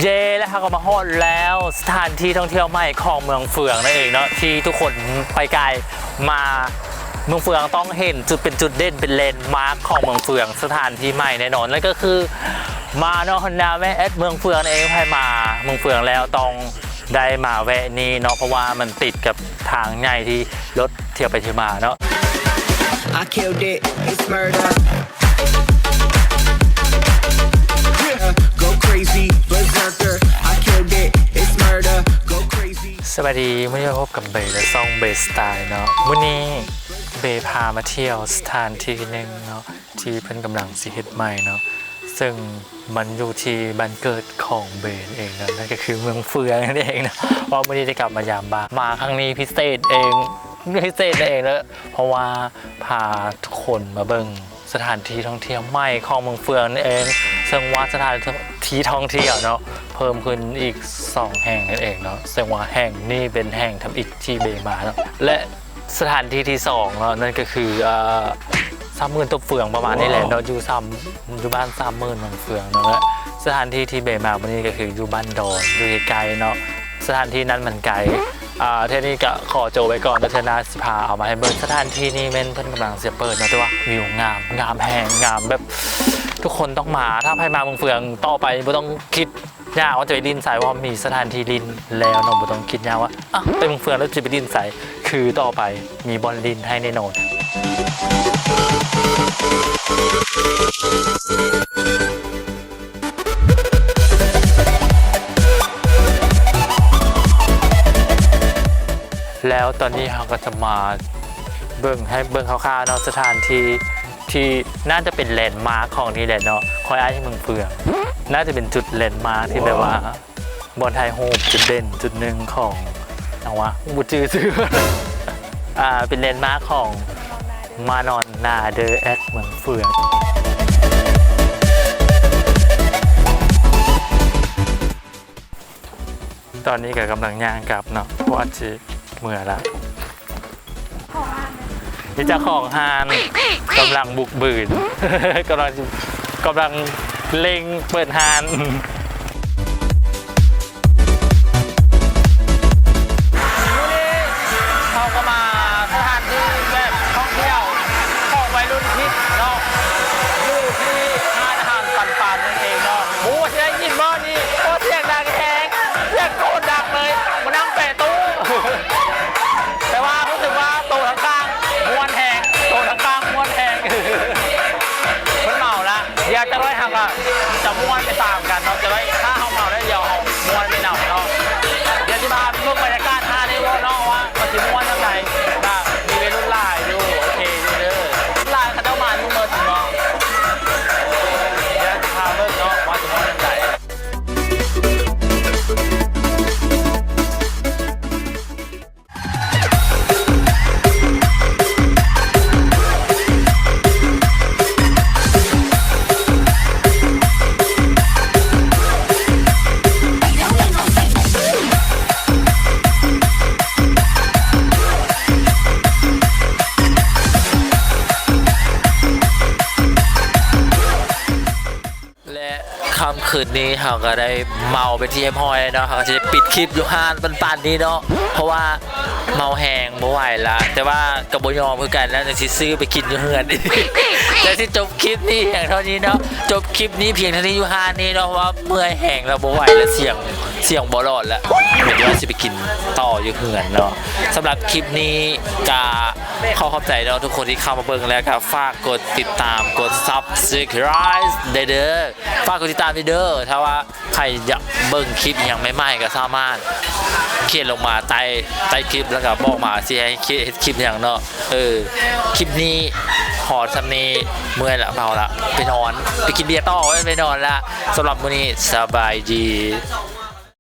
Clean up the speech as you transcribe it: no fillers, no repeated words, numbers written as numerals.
เย่แล้วค่ะก็มาฮอดแล้วสถานที่ท่องเที่ยวใหม่ของเมืองเฟืองนั่นเองเนาะที่ทุกคนไปไกลมาเมืองเฟืองต้องเห็นจุดเป็นจุดเด่นเป็นเลนด์มาร์คของเมืองเฟืองสถานที่ใหม่แน่นอนนั่นก็คือมาเนาะฮอนดาแม่แอดเมืองเฟืองนั่นเองให้มาเมืองเฟืองแล้วต้องได้มาแวะนี่เนาะเพราะว่ามันติดกับทางใหญ่ที่รถเที่ยวไปเที่ยวมาเนาะ I killed it, it's murder. Go crazy, berserker. I killed it, it's murder. Go crazy. สวัสดีเมื่อพบกับเบย์และซ่องเบย์สไตล์เนาะวันนี้เบย์พามาเที่ยวสถานที่หนึ่งเนาะที่เพิ่นกำลังสิเฮ็ดใหม่เนาะซึ่งมันอยู่ที่บ้านเกิดของเบย์เองนะนั่นก็คือเมืองเฟืองนั่นเองนะเพราะวันนี้ได้กลับมายามบ้านมาครั้งนี้พิเศษเองพิเศษเองแล้วเพราะว่าพาทุกคนมาเบิ่งสถานที่ท่องเที่ยวใหม่ของเมืองเฟืองนั่นเองซึ่งว่าสถานที่ท่องเที่ยวเนาะเพิ่มขึ้นอีก2แห่งนั่นเองเนาะซึ่งว่าแห่งนี้เป็นแห่งทำอิฐที่เบมาเนาะและสถานที่ที่2เนาะนั่นก็คือ30,000ตัวเฟืองประมาณนี้แหละเนาะอยู่บ้าน30,000เมืองเฟืองเนาะและสถานที่ที่เบมาวันนี้ก็คืออยู่บ้านดอนอยู่ไกลๆเนาะสถานที่นั้นมันไกลเท่านี้ก็ขอโจไว้ก่อนแล้วเทนาสิพาเอามาให้เบิร์สถานที่นี้เม่นเพิ่นกำลังเสียเปิดนะแต่ว่าวิวงามแห่งงามแบบทุกคนต้องมาถ้าใครมาเมืองเฟืองต่อไปไม่ต้องคิดยากว่าจะไปดินใส่ว่ามีสถานที่ดินแล้วน้องไม่ต้องคิดยากว่าไปเมืองเฟืองแล้วจะไปดินใส่คือต่อไปมีบอลดินให้แน่นอนแล้วตอนนี้เราก็จะมาเบิ่งคร่าวๆเนาะสถานที่น่าจะเป็นแลนด์มาร์คของนี่แหละเนาะคอยอ้ายที่เมืองเฟืองน่าจะเป็นจุดแลนด์มาร์คที่แบบว่าบอลไทยโฮมจุดเด่นจุดหนึ่งของเอาวะบุจือซื้อเป็นแลนด์มาร์คของมานอนนาเดอแอดเมืองเฟืองตอนนี้ก็กำลังย่างกลับเนาะเพราะว่าจะเมื่อละนี่เจ้าของฮานกำลังบุกบืน กำลังเล็งเปิดฮานเขาก็มาสถานที่แบบท่องเที่ยวของวัยรุ่นคิดเนาะอยู่ที่ร้านอาหารปันนั่นเองเนาะโอ้ใช่ยินบ่นี่โอ้เสียงดังแฮงเสียงโคตรดังเลยมานั่งแปะตู้แต่ว่ารู้สึกว่าโตทั้งกลางม้วนแหงโตทั้งกลางม้วนแหงคนเมาละอยากจะร้อยหักอะจะม้วนไปตามกันเนาะจะร้อยถ้าเขาเมาได้เดียวเขาม้วนไม่หนักเนาะเดี๋ยวที่มาเพิ่งบรรยากาศท่านี้ว่าเนาะว่ามันจะม้วนยังไงมีเวรุ่นลายอยู่โอเคอยู่เด้อลายเขาเจ้ามาลูกเมื่อถึงเนาะเดี๋ยวจะพาเบิ่งเนาะว่าจะม้วนยังไงค่ำคืนนี้เขาก็ได้เมาเป็นที่เอ็มฮอยเนาะเขาจะปิดคลิปอยู่ห้านปันนี้เนาะเพราะว่าเมาแหงไม่ไหวละแต่ว่ากับบยอมคือกันแล้วจะซื้อไปกินอยู่เฮือนแต่ที่จบคลิปนี้อย่างเท่านี้เนาะจบคลิปนี้เพียงเท่านี้อยู่ห้านนี้เนาะเพราะว่าเมื่อยแหงแล้วไม่ไหวแล้วเสียงบอลอดแล้วเดี๋ยวจะไปกินต่ออยู่เฮือนเนาะสำหรับคลิปนี้กาขอขอบใจเนาะทุกคนที่เข้ามาเบิ่งแล้วครับฝากกดติดตามกด Subscribe เด้อฝากกดติดตามเด้อถ้าว่าใครอยากเบิ่งคลิปอย่างไม่ๆก็สามารถเขียนลงมาใต้คลิปแล้วก็บอกมาสิให้คลิปอย่างเนาะคลิปนี้หอดสำนีเมื่อยละเมาละไปนอนไปกินเบียร์ต่อไปนอนละสำหรับมื้อนี้สบายดี